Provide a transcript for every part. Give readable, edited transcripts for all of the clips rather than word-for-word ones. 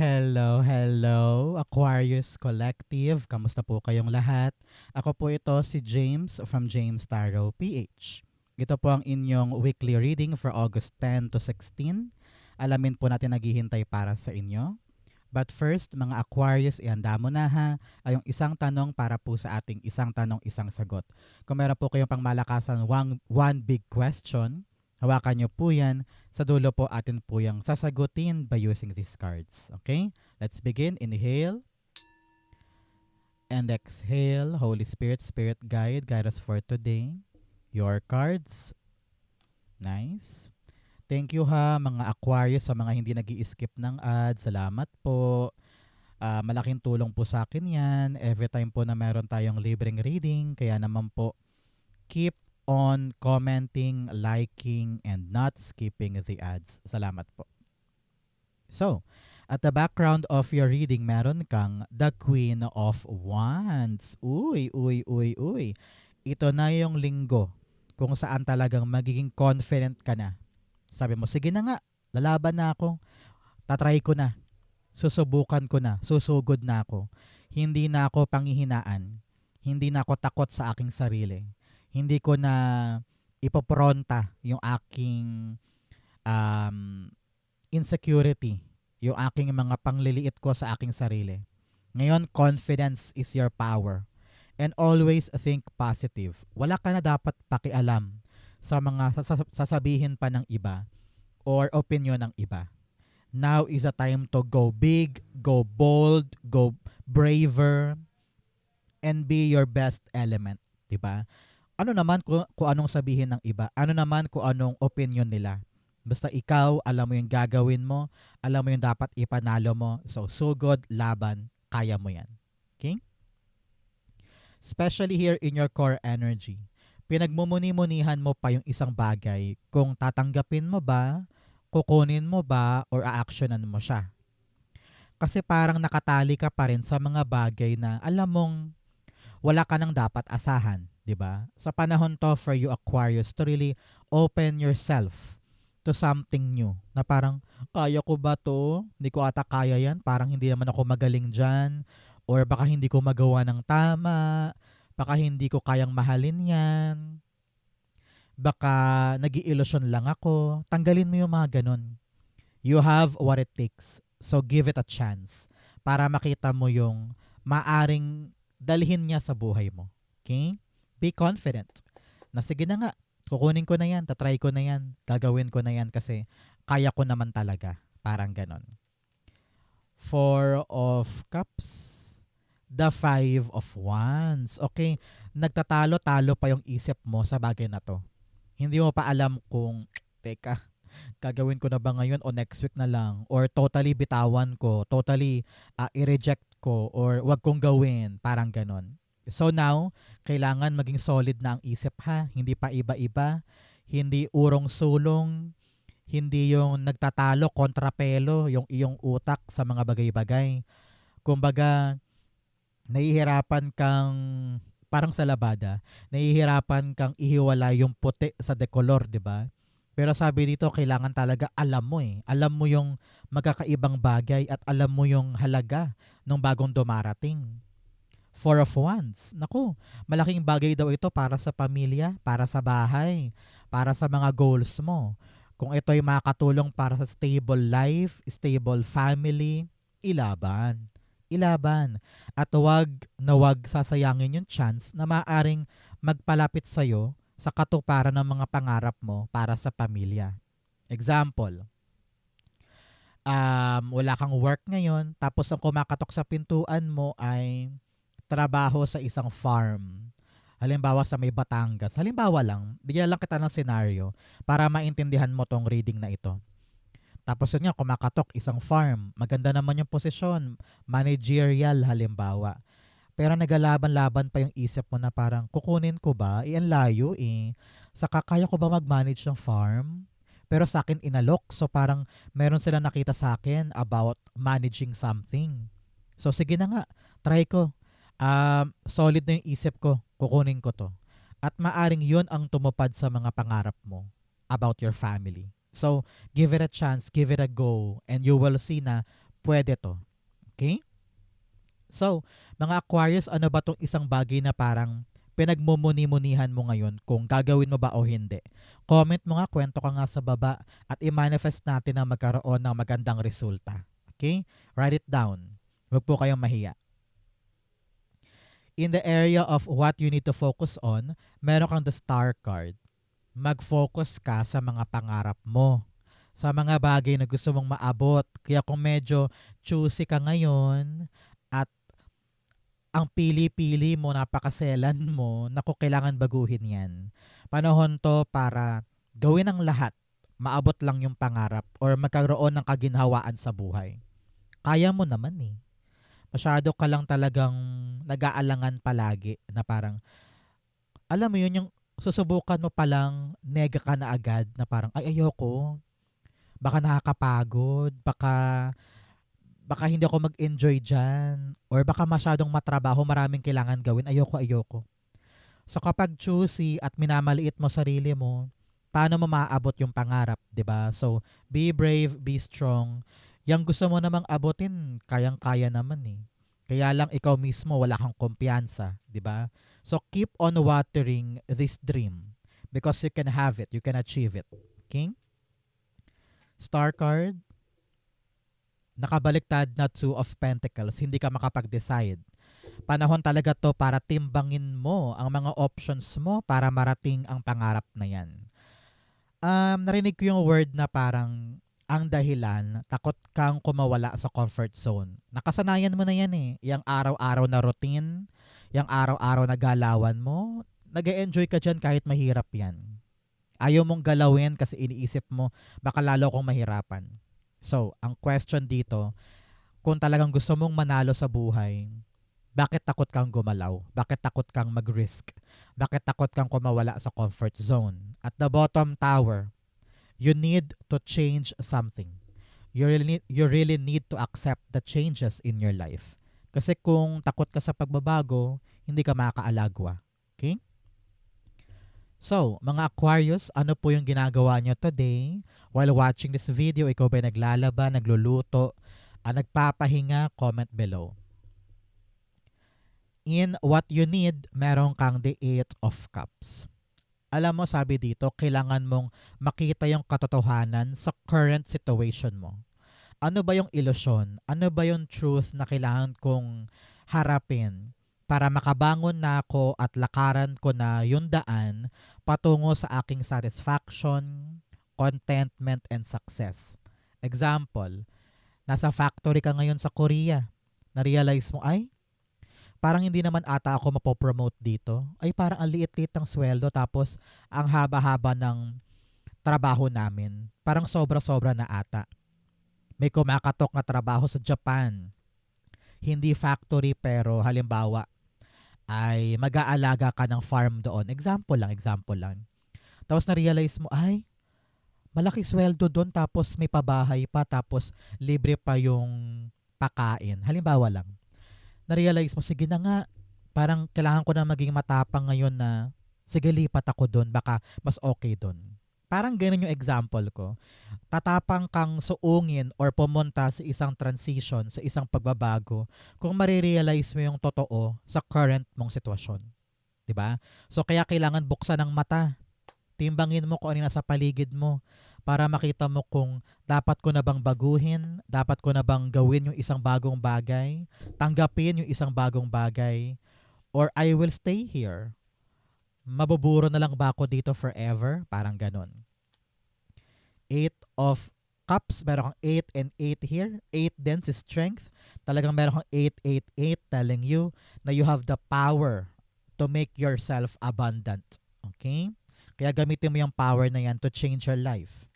Hello, hello, Aquarius Collective. Kamusta po kayong lahat? Ako po ito si James from James Tarot PH. Ito po ang inyong weekly reading for August 10 to 16. Alamin po natin naghihintay para sa inyo. But first, mga Aquarius, ihanda mo na ha, ay yung isang tanong para po sa ating isang tanong, isang sagot. Kung meron po kayong pangmalakasan, one big question, hawakan nyo po yan. Sa dulo po atin po yung sasagutin by using these cards. Okay? Let's begin. Inhale and exhale. Holy Spirit, Spirit Guide, guide us for today. Your cards. Nice. Thank you ha mga Aquarius sa mga hindi nag-i-skip ng ads. Salamat po. Malaking tulong po sa akin yan. Every time po na meron tayong libreng reading. Kaya naman po, keep on commenting, liking, and not skipping the ads. Salamat po. So, at the background of your reading, meron kang the Queen of Wands. Uy, uy, uy, uy. Ito na yung linggo kung saan talagang magiging confident ka na. Sabi mo, sige na nga, lalaban na ako. Tatry ko na. Susubukan ko na. Susugod na ako. Hindi na ako panghihinaan. Hindi na ako takot sa aking sarili. Hindi ko na ipopronta yung aking insecurity, yung aking mga pangliliit ko sa aking sarili. Ngayon, confidence is your power. And always think positive. Wala ka na dapat pakialam sa mga sasabihin pa ng iba or opinion ng iba. Now is a time to go big, go bold, go braver, and be your best element. Diba? Ano naman kung anong sabihin ng iba? Ano naman kung anong opinion nila? Basta ikaw, alam mo yung gagawin mo, alam mo yung dapat ipanalo mo. So, sugod, laban, kaya mo yan. Okay? Especially here in your core energy. Pinagmumuni-munihan mo pa yung isang bagay kung tatanggapin mo ba, kukunin mo ba, or a-actionan mo siya. Kasi parang nakatali ka pa rin sa mga bagay na alam mong wala ka nang dapat asahan, di ba? Sa panahon to for you Aquarius to really open yourself to something new. Na parang, kaya ko ba to? Hindi ko ata kaya yan. Parang hindi naman ako magaling dyan. Or baka hindi ko magawa ng tama. Baka hindi ko kayang mahalin yan. Baka nag-i-illusion lang ako. Tanggalin mo yung mga ganun. You have what it takes. So give it a chance. Para makita mo yung maaring dalhin niya sa buhay mo. Okay? Be confident. Na sige na nga, kukunin ko na yan, tatry ko na yan, gagawin ko na yan kasi kaya ko naman talaga. Parang ganon. Four of Cups. The Five of Wands. Okay, nagtatalo-talo pa yung isip mo sa bagay na to. Hindi mo pa alam kung, teka, gagawin ko na ba ngayon o next week na lang? Or totally bitawan ko, totally i-reject ko, or wag kong gawin. Parang ganon. So now, kailangan maging solid na ang isip ha. Hindi pa iba-iba. Hindi urong-sulong. Hindi yung nagtatalo, kontrapelo, yung iyong utak sa mga bagay-bagay. Kumbaga, nahihirapan kang, parang sa labada, nahihirapan kang ihiwala yung puti sa dekolor, di ba? Pero sabi dito, kailangan talaga alam mo eh. Alam mo yung magkakaibang bagay at alam mo yung halaga ng bagong dumarating. Four of Wands. Naku, malaking bagay daw ito para sa pamilya, para sa bahay, para sa mga goals mo. Kung ito ay makakatulong para sa stable life, stable family, ilaban. Ilaban. At wag na wag sasayangin yung chance na maaring magpalapit sa'yo sa katuparan ng mga pangarap mo para sa pamilya. Example, wala kang work ngayon, tapos ang kumakatok sa pintuan mo ay trabaho sa isang farm. Halimbawa sa may Batangas. Halimbawa lang, bigyan lang kita ng senaryo para maintindihan mo tong reading na ito. Tapos yun nga, kumakatok isang farm. Maganda naman yung posisyon. Managerial halimbawa. Pero nagalaban-laban pa yung isip mo na parang, kukunin ko ba? Ang layo eh. Saka kaya ko ba mag-manage ng farm? Pero sa akin inalok. So parang meron sila nakita sa akin about managing something. So sige na nga, try ko. Solid na yung isip ko, kukunin ko to. At maaring yun ang tumupad sa mga pangarap mo about your family. So, give it a chance, give it a go, and you will see na pwede to. Okay? So, mga Aquarius, ano ba tong isang bagay na parang pinagmumuni-munihan mo ngayon kung gagawin mo ba o hindi? Comment mo nga, kwento ka nga sa baba at i-manifest natin na magkaroon ng magandang resulta. Okay? Write it down. Huwag po kayong mahiya. In the area of what you need to focus on, meron kang the star card. Mag-focus ka sa mga pangarap mo, sa mga bagay na gusto mong maabot. Kaya kung medyo choosy ka ngayon at ang pili-pili mo, napakaselan mo, naku, kailangan baguhin yan. Panahon to para gawin ang lahat, maabot lang yung pangarap or magkaroon ng kaginhawaan sa buhay. Kaya mo naman eh. Masyado ka lang talagang nag-aalangan palagi na parang, alam mo yun, yung susubukan mo palang nega ka na agad na parang, ay ayoko, baka nakakapagod, baka hindi ako mag-enjoy dyan, or baka masyadong matrabaho, maraming kailangan gawin, ayoko. So kapag choosy at minamaliit mo sarili mo, paano mo maaabot yung pangarap, 'di ba? So be brave, be strong. Yang gusto mo namang abutin, kayang-kaya naman eh. Kaya lang ikaw mismo wala kang kumpiyansa, 'di ba? So keep on watering this dream because you can have it, you can achieve it. Okay? Star card, nakabaliktad na Two of Pentacles, hindi ka makapag-decide. Panahon talaga to para timbangin mo ang mga options mo para marating ang pangarap na yan. Narinig ko yung word na parang ang dahilan, takot kang kumawala sa comfort zone. Nakasanayan mo na yan eh. Yung araw-araw na routine, yung araw-araw na galawan mo, nag-e-enjoy ka dyan kahit mahirap yan. Ayaw mong galawin kasi iniisip mo, baka lalo kong mahirapan. So, ang question dito, kung talagang gusto mong manalo sa buhay, bakit takot kang gumalaw? Bakit takot kang mag-risk? Bakit takot kang kumawala sa comfort zone? At the bottom tower, you need to change something. You really need to accept the changes in your life. Kasi kung takot ka sa pagbabago, hindi ka makakaalagwa. Okay? So, mga Aquarius, ano po yung ginagawa nyo today? While watching this video, ikaw ba'y naglalaba, nagluluto, nagpapahinga? Comment below. In what you need, meron kang the Eight of Cups. Alam mo, sabi dito, kailangan mong makita yung katotohanan sa current situation mo. Ano ba yung ilusyon? Ano ba yung truth na kailangan kong harapin para makabangon na ako at lakaran ko na yung daan patungo sa aking satisfaction, contentment, and success. Example, nasa factory ka ngayon sa Korea. Na-realize mo, ay, parang hindi naman ata ako mapopromote dito. Ay, parang ang liit-liit ng sweldo tapos ang haba-haba ng trabaho namin. Parang sobra-sobra na ata. May kumakatok na trabaho sa Japan. Hindi factory pero halimbawa ay mag-aalaga ka ng farm doon. Example lang. Tapos na-realize mo, ay, malaki sweldo doon tapos may pabahay pa tapos libre pa yung pakain. Halimbawa lang. Na-realize mo, sige na nga, parang kailangan ko na maging matapang ngayon na sige, lipat ako doon, baka mas okay doon. Parang ganun yung example ko. Tatapang kang suungin or pumunta sa isang transition, sa isang pagbabago, kung marirealize mo yung totoo sa current mong sitwasyon. 'Di ba? So kaya kailangan buksan ng mata. Timbangin mo kung ano yung nasa paligid mo para makita mo kung dapat ko na bang baguhin, dapat ko na bang gawin yung isang bagong bagay, tanggapin yung isang bagong bagay, or I will stay here. Mabuburo na lang ba ako dito forever? Parang ganun. Eight of Cups, meron kang 8 and 8 here. 8 din si strength. Talagang meron kang 8 telling you na you have the power to make yourself abundant. Okay? Kaya gamitin mo yung power na yan to change your life.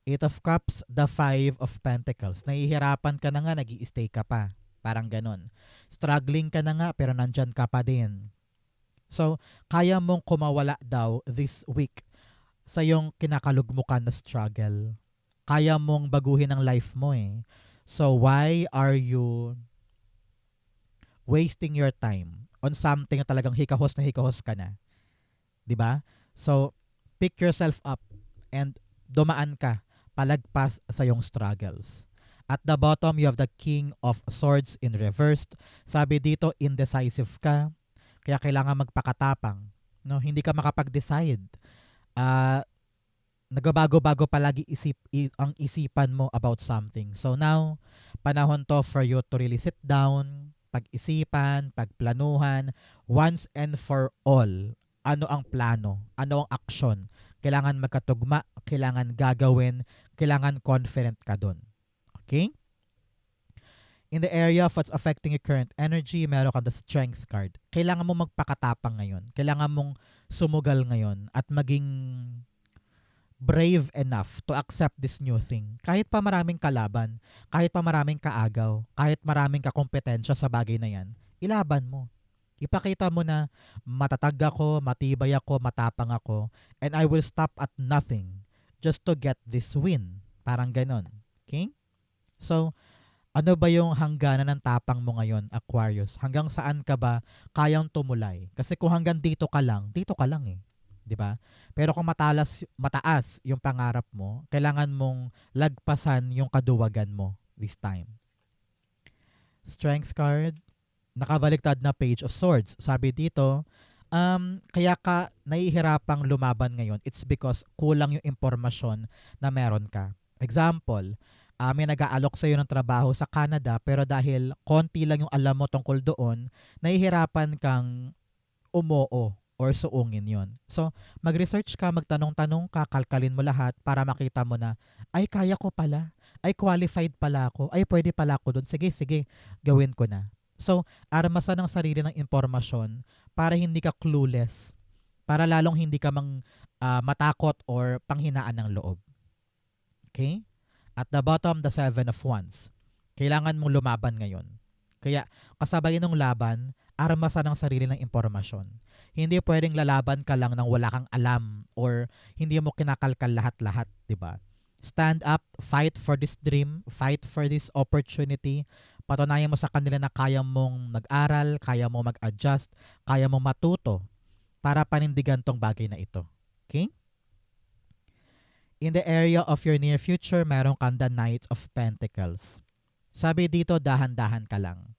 8 of Cups, the 5 of Pentacles. Nahihirapan ka na nga, nag-i-stay ka pa. Parang ganun. Struggling ka na nga, pero nandyan ka pa din. So, kaya mong kumawala daw this week sa yung kinakalugmukan na struggle. Kaya mong baguhin ang life mo eh. So, why are you wasting your time on something na talagang hikahos na hikahos ka na? 'Di ba? So, pick yourself up and dumaan ka palagpas sa yung struggles. At the bottom, you have the King of Swords in reversed. Sabi dito, indecisive ka, kaya kailangan magpakatapang. No, hindi ka makapag-decide. Ah, nagbabago-bago palagi ang isipan mo about something. So now, panahon to for you to really sit down, pag-isipan, pagplanuhan, once and for all. Ano ang plano? Ano ang aksyon? Kailangan magkatugma, kailangan gagawin, kailangan confident ka dun. Okay? In the area of what's affecting your current energy, meron ka the strength card. Kailangan mo magpakatapang ngayon. Kailangan mong sumugal ngayon at maging brave enough to accept this new thing. Kahit pa maraming kalaban, kahit pa maraming kaagaw, kahit maraming kakompetensya sa bagay na yan, ilaban mo. Ipakita mo na matatag ako, matibay ako, matapang ako, and I will stop at nothing just to get this win. Parang ganon. Okay? So, ano ba yung hangganan ng tapang mo ngayon, Aquarius? Hanggang saan ka ba kayang tumulay? Kasi kung hanggang dito ka lang eh. 'Di ba? Pero kung mataas yung pangarap mo, kailangan mong lagpasan yung kaduwagan mo this time. Strength card, nakabaliktad na Page of Swords. Sabi dito, kaya ka nahihirapang lumaban ngayon, it's because kulang yung impormasyon na meron ka. Example, may nag-aalok sa'yo ng trabaho sa Canada pero dahil konti lang yung alam mo tungkol doon, nahihirapan kang umoo or suungin yon. So, mag-research ka, magtanong-tanong ka, kalkalin mo lahat para makita mo na, ay kaya ko pala, ay qualified pala ako, ay pwede pala ako doon, sige, gawin ko na. So, armasan ng sarili ng impormasyon para hindi ka clueless, para lalong hindi ka matakot or panghinaan ng loob. Okay? At the bottom, the Seven of Wands. Kailangan mong lumaban ngayon. Kaya kasabay ng laban, armasan ng sarili ng impormasyon. Hindi pwedeng lalaban ka lang nang wala kang alam or hindi mo kinakalkal lahat-lahat, 'di ba? Stand up, fight for this dream, fight for this opportunity. Patunayan mo sa kanila na kaya mong mag-aral, kaya mo mag-adjust, kaya mo matuto para panindigan tong bagay na ito. Okay? In the area of your near future, meron kang the Knight of Pentacles. Sabi dito, dahan-dahan ka lang.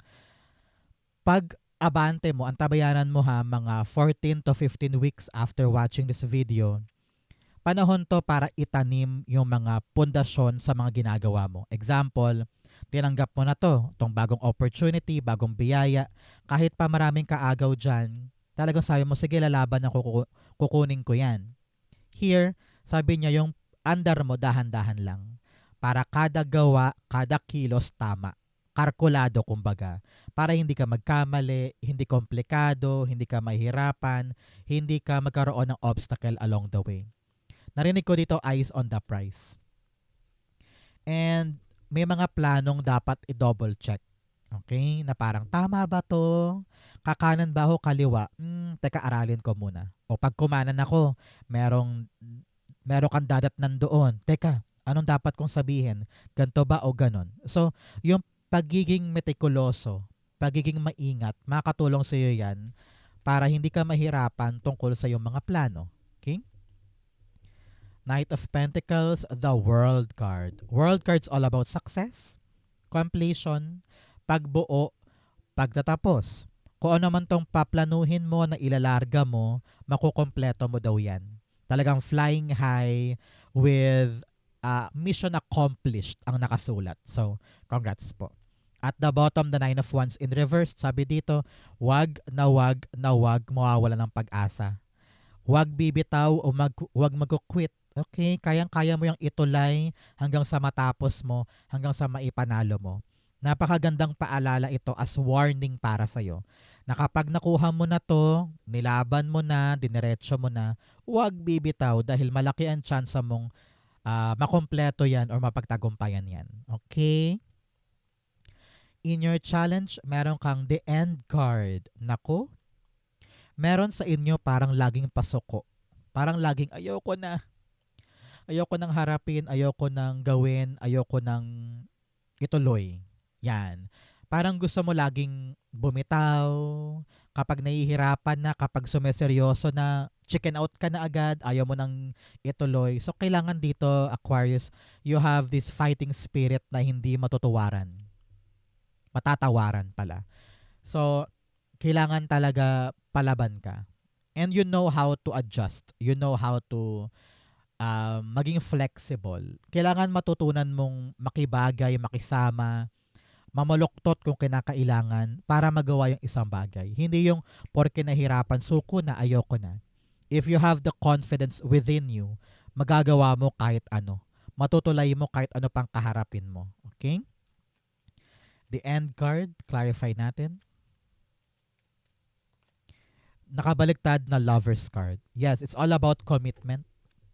Pag abante mo, antabayanan mo ha, mga 14 to 15 weeks after watching this video, panahon to para itanim yung mga pundasyon sa mga ginagawa mo. Example, tinanggap mo na to, itong bagong opportunity, bagong biyaya, kahit pa maraming kaagaw dyan, talagang sabi mo, sige, lalaban ako, kukunin ko yan. Here, sabi niya yung andar mo, dahan-dahan lang. Para kada gawa, kada kilos tama. Kalkulado kumbaga. Para hindi ka magkamali, hindi komplikado, hindi ka mahirapan, hindi ka magkaroon ng obstacle along the way. Narinig ko dito, eyes on the prize. And may mga planong dapat i-double check. Okay? Na parang, tama ba to? Kakanan ba ako kaliwa? Teka, aralin ko muna. O pag kumanan ako, meron kang dadatnan doon. Teka, anong dapat kong sabihin? Ganto ba o ganon? So, yung pagiging metikuloso, pagiging maingat, makakatulong sa iyo yan para hindi ka mahirapan tungkol sa iyong mga plano. Okay? Knight of Pentacles, the World card. World card's all about success, completion, pagbuo, pagtatapos. Kung ano man tong paplanuhin mo na ilalarga mo, makukompleto mo daw yan. Talagang flying high with mission accomplished ang nakasulat. So, congrats po. At the bottom, the Nine of Wands in reverse. Sabi dito, wag mawawala ng pag-asa. Wag bibitaw o wag mag-quit. Okay? Kayang-kaya mo yung itulay hanggang sa matapos mo, hanggang sa maipanalo mo. Napakagandang paalala ito as warning para sa'yo. Na kapag nakuha mo na to, nilaban mo na, diniretso mo na, huwag bibitaw dahil malaki ang chance mong makompleto yan or mapagtagumpayan yan. Okay? In your challenge, meron kang the end card. Nako, meron sa inyo parang laging pasuko. Parang laging ayoko na. Ayoko nang harapin, ayoko nang gawin, ayoko nang ituloy. Yan. Parang gusto mo laging bumitaw, Kapag nahihirapan na, kapag sumeseryoso na, chicken out ka na agad, ayaw mo nang ituloy. So, kailangan dito, Aquarius, you have this fighting spirit na hindi matutuwaran. Matatawaran pala. So, kailangan talaga palaban ka. And you know how to adjust. You know how to maging flexible. Kailangan matutunan mong makibagay, makisama, mamaluktot kung kinakailangan para magawa yung isang bagay. Hindi yung porke nahirapan, suko na, ayoko na. If you have the confidence within you, magagawa mo kahit ano. Matutulay mo kahit ano pang kaharapin mo. Okay? The end card, clarify natin. Nakabaliktad na lover's card. Yes, it's all about commitment.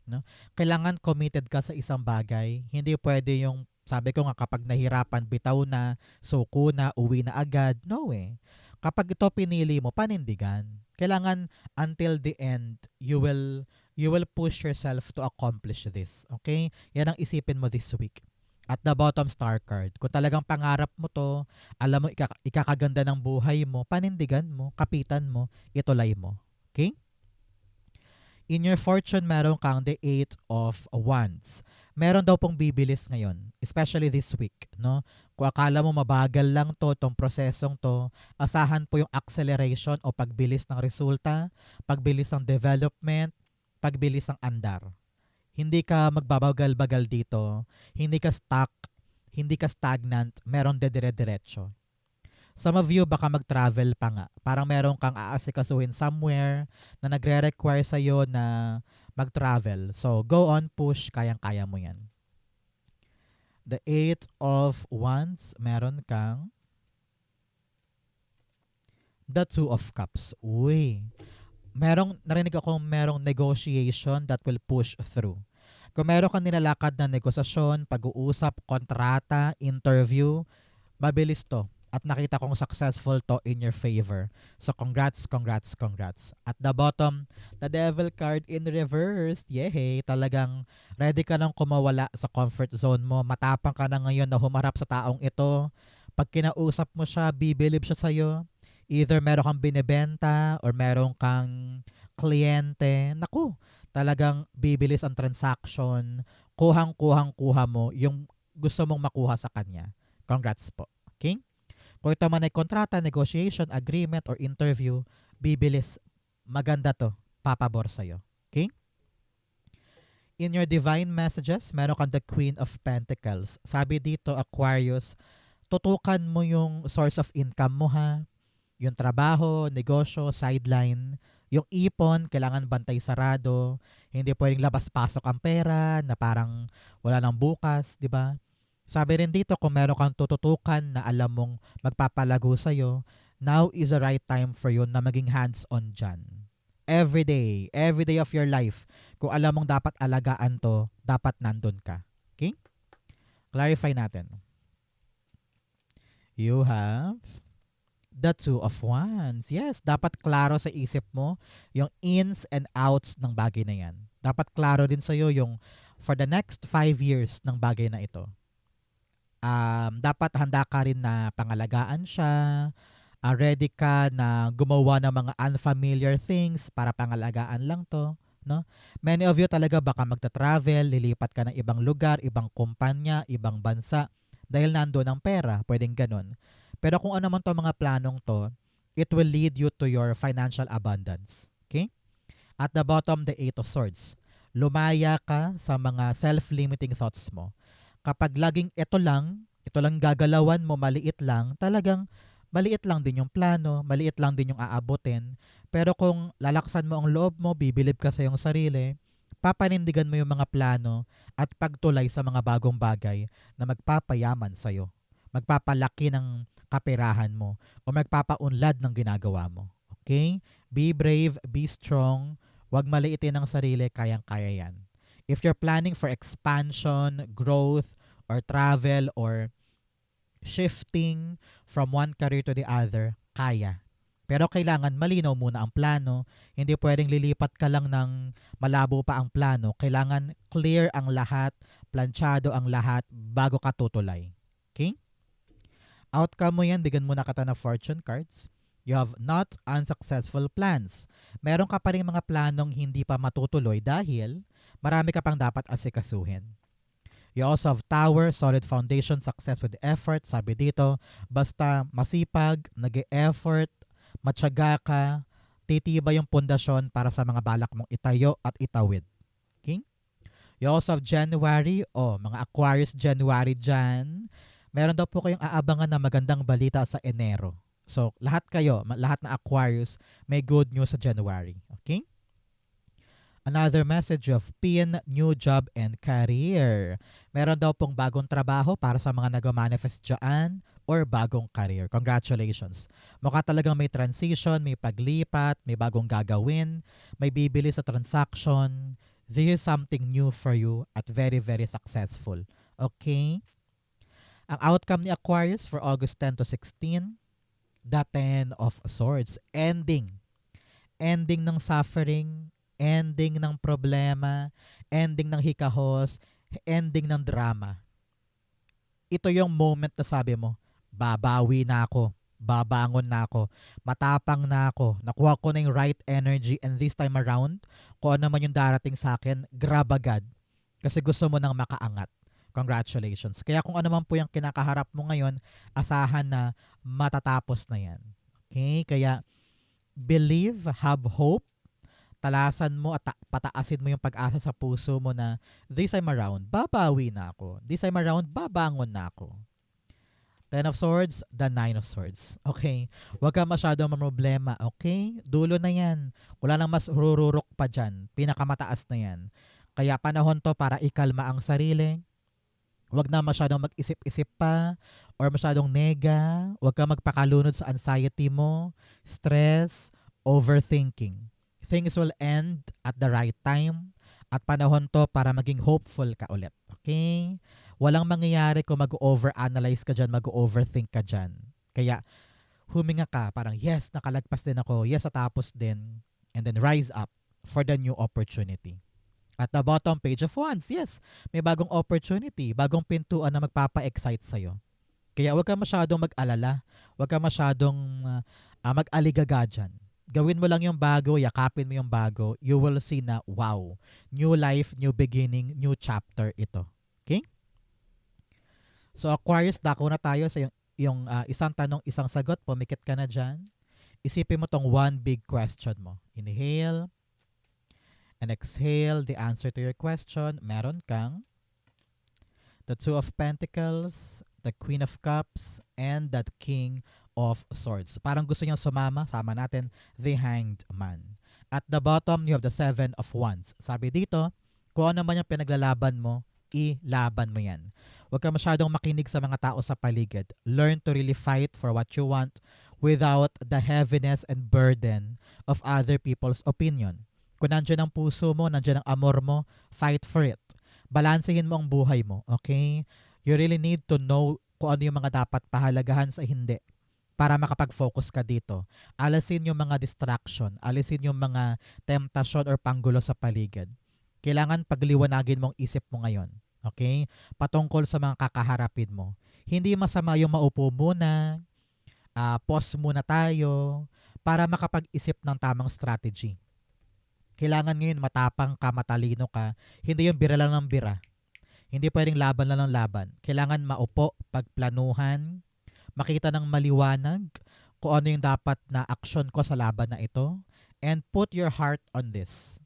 No? Kailangan committed ka sa isang bagay. Hindi pwede yung, sabi ko nga, kapag nahirapan, bitaw na, suko na, uwi na agad. No eh. Kapag ito pinili mo, panindigan. Kailangan until the end, you will push yourself to accomplish this. Okay? Yan ang isipin mo this week. At the bottom star card, kung talagang pangarap mo to, alam mo ikakaganda ng buhay mo, panindigan mo, kapitan mo, itulay mo. Okay? In your fortune, meron kang the 8 of Wands. Meron daw pong bibilis ngayon, especially this week. No? Kung akala mo mabagal lang to, tong prosesong to, asahan po yung acceleration o pagbilis ng resulta, pagbilis ng development, pagbilis ng andar. Hindi ka magbabagal-bagal dito, hindi ka stuck, hindi ka stagnant, meron dedire-diretso. Some of you baka mag-travel pa nga. Parang meron kang aasikasuhin somewhere na nagre-require sa'yo na mag-travel. So, go on, push, kayang-kaya mo yan. The 8 of Wands, meron kang the 2 of Cups. Uy, narinig ako merong negotiation that will push through. Kung meron kang nilalakad na negosasyon, pag-uusap, kontrata, interview, mabilis to. At nakita kong successful to in your favor. So congrats, congrats, congrats. At the bottom, the Devil card in reverse. Yehey, talagang ready ka nang kumawala sa comfort zone mo. Matapang ka na ngayon na humarap sa taong ito. Pag kinausap mo siya, bibilib siya sa'yo. Either meron kang binibenta or meron kang kliyente. Naku, talagang bibilis ang transaction. Kuhang-kuhang-kuha mo yung gusto mong makuha sa kanya. Congrats po. Okay? Kung ito man ay kontrata, negotiation, agreement, or interview, bibilis. Maganda to. Papabor sa'yo. Okay? In your divine messages, meron kang the Queen of Pentacles. Sabi dito, Aquarius, tutukan mo yung source of income mo ha. Yung trabaho, negosyo, sideline. Yung ipon, kailangan bantay sarado. Hindi pwedeng labas-pasok ang pera na parang wala nang bukas, di ba? Sabi rin dito, kung meron kang tututukan na alam mong magpapalago sa'yo, now is the right time for you na maging hands-on dyan. Every day of your life, kung alam mong dapat alagaan to, dapat nandun ka. Okay? Clarify natin. You have the 2 of Wands. Yes, dapat klaro sa isip mo yung ins and outs ng bagay na yan. Dapat klaro din sa'yo yung for the next 5 years ng bagay na ito. Dapat handa ka rin na pangalagaan siya, ready ka na gumawa ng mga unfamiliar things para pangalagaan lang to. No? Many of you talaga baka magta-travel, lilipat ka ng ibang lugar, ibang kumpanya, ibang bansa, dahil nandoon ang pera, pwedeng ganun. Pero kung ano man to mga planong to, it will lead you to your financial abundance. Okay? At the bottom, the 8 of Swords. Lumaya ka sa mga self-limiting thoughts mo. Kapag laging ito lang gagalawan mo, maliit lang, talagang maliit lang din yung plano, maliit lang din yung aabutin. Pero kung lalaksan mo ang loob mo, bibilib ka sa iyong sarili, papanindigan mo yung mga plano at pagtulay sa mga bagong bagay na magpapayaman sa'yo. Magpapalaki ng kaperahan mo o magpapaunlad ng ginagawa mo. Okay? Be brave, be strong, huwag maliitin ang sarili, kayang-kaya yan. If you're planning for expansion, growth, or travel, or shifting from one career to the other, kaya. Pero kailangan malinaw muna ang plano. Hindi pwedeng lilipat ka lang ng malabo pa ang plano. Kailangan clear ang lahat, planchado ang lahat bago ka tutulay. Okay? Outcome mo yan, bigyan mo na kita ng fortune cards. You have not unsuccessful plans. Meron ka pa rin mga planong hindi pa matutuloy dahil marami ka pang dapat asikasuhin. You also have tower, solid foundation, success with effort. Sabi dito, basta masipag, nag-e-effort, matyaga ka, titibay yung pundasyon para sa mga balak mong itayo at itawid. Okay? You also have January, mga Aquarius January dyan. Meron daw po kayong aabangan na magandang balita sa Enero. So, lahat kayo, lahat na Aquarius, may good news sa January. Okay? Another message of PIN, new job and career. Meron daw pong bagong trabaho para sa mga nag-manifest dyan or bagong career. Congratulations. Mukha talagang may transition, may paglipat, may bagong gagawin, may bibili sa transaction. This is something new for you at very, very successful. Okay? Ang outcome ni Aquarius for August 10 to 16, the 10 of Swords. Ending. Ending ng suffering, ending ng problema, ending ng hikahos, ending ng drama. Ito yung moment na sabi mo, babawi na ako, babangon na ako, matapang na ako, nakuha ko na yung right energy, and this time around, kung ano man yung darating sa akin, grab agad. Kasi gusto mo nang makaangat. Congratulations. Kaya kung ano man po yung kinakaharap mo ngayon, asahan na matatapos na yan. Okay? Kaya believe, have hope, talasan mo at pataasin mo yung pag-asa sa puso mo na this time around, babawi na ako. This time around, babangon na ako. 10 of Swords, the 9 of Swords. Okay? Huwag ka masyadong mamroblema. Okay? Dulo na yan. Wala nang mas rururok pa dyan. Pinakamataas na yan. Kaya panahon to para ikalma ang sarili. Huwag na masyadong mag-isip-isip pa or masyadong nega. Huwag ka magpakalunod sa anxiety mo, stress, overthinking. Things will end at the right time at panahon to para maging hopeful ka ulit. Okay? Walang mangyayari kung mag-overanalyze ka dyan, mag-overthink ka dyan. Kaya huminga ka, parang yes, nakalagpas din ako, yes, natapos din, and then rise up for the new opportunity. At the bottom, Page of Wands, yes, may bagong opportunity, bagong pintuan na magpapa-excite sa'yo. Kaya huwag ka masyadong mag-alala, huwag ka masyadong mag-aligaga dyan. Gawin mo lang yung bago, yakapin mo yung bago, you will see na, wow, new life, new beginning, new chapter ito. Okay? So Aquarius, dako na tayo sa yung isang tanong, isang sagot, pumikit ka na dyan. Isipin mo tong one big question mo. Inhale, and exhale the answer to your question. Meron kang the Two of Pentacles, the Queen of Cups, and the King of Swords. Parang gusto niyang sumama, sama natin, the Hanged Man. At the bottom, you have the Seven of Wands. Sabi dito, kung ano man yung pinaglalaban mo, ilaban mo yan. Huwag ka masyadong makinig sa mga tao sa paligid. Learn to really fight for what you want without the heaviness and burden of other people's opinion. Kung nandiyan ang puso mo, nandiyan ang amor mo, fight for it. Balansehin mo ang buhay mo, okay? You really need to know kung ano yung mga dapat pahalagahan sa hindi para makapag-focus ka dito. Alisin yung mga distraction, alisin yung mga temptasyon or panggulo sa paligid. Kailangan pagliwanagin mong isip mo ngayon. Okay? Patungkol sa mga kakaharapin mo. Hindi masama yung maupo muna, pause muna tayo, para makapag-isip ng tamang strategy. Kailangan ngayon matapang ka, matalino ka. Hindi yung bira lang ng bira. Hindi pwedeng laban lang ng laban. Kailangan maupo, pagplanuhan, makita ng maliwanag kung ano yung dapat na aksyon ko sa laban na ito, and put your heart on this.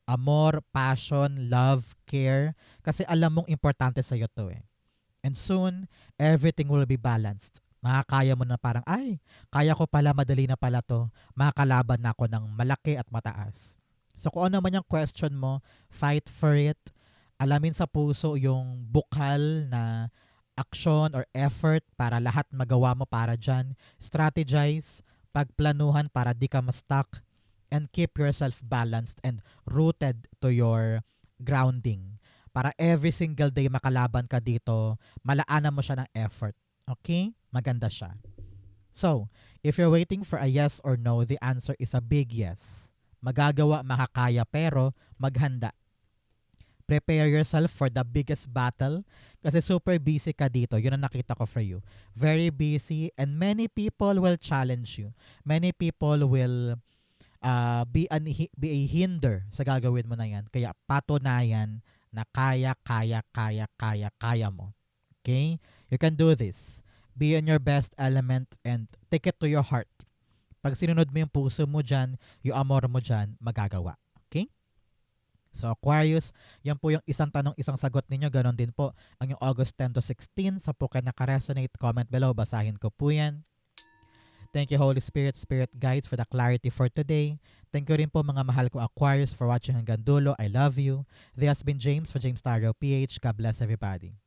Amor, passion, love, care, kasi alam mong importante sa'yo to eh. And soon, everything will be balanced. Makakaya mo na parang, ay, kaya ko pala, madali na pala to. Makakalaban na ako ng malaki at mataas. So kung ano man yung question mo, fight for it. Alamin sa puso yung bukal na action or effort para lahat magawa mo para dyan. Strategize, pagplanuhan para di ka ma-stuck, and keep yourself balanced and rooted to your grounding. Para every single day makalaban ka dito, malaanan mo siya ng effort. Okay? Maganda siya. So, if you're waiting for a yes or no, the answer is a big yes. Magagawa, makakaya, pero maghanda. Prepare yourself for the biggest battle. Kasi super busy ka dito. Yun ang nakita ko for you. Very busy and many people will challenge you. Many people will be a hinder sa gagawin mo na yan. Kaya patunayan na kaya mo. Okay? You can do this. Be in your best element and take it to your heart. Pag sinunod mo yung puso mo dyan, yung amor mo dyan, magagawa. Okay? So Aquarius, yan po yung isang tanong, isang sagot ninyo. Ganon din po ang yung August 10 to 16. Sa po kayo nakaresonate, comment below. Basahin ko po yan. Thank you Holy Spirit, Spirit Guides for the clarity for today. Thank you rin po mga mahal ko Aquarius for watching hanggang dulo. I love you. This has been James for James Tarot PH. God bless everybody.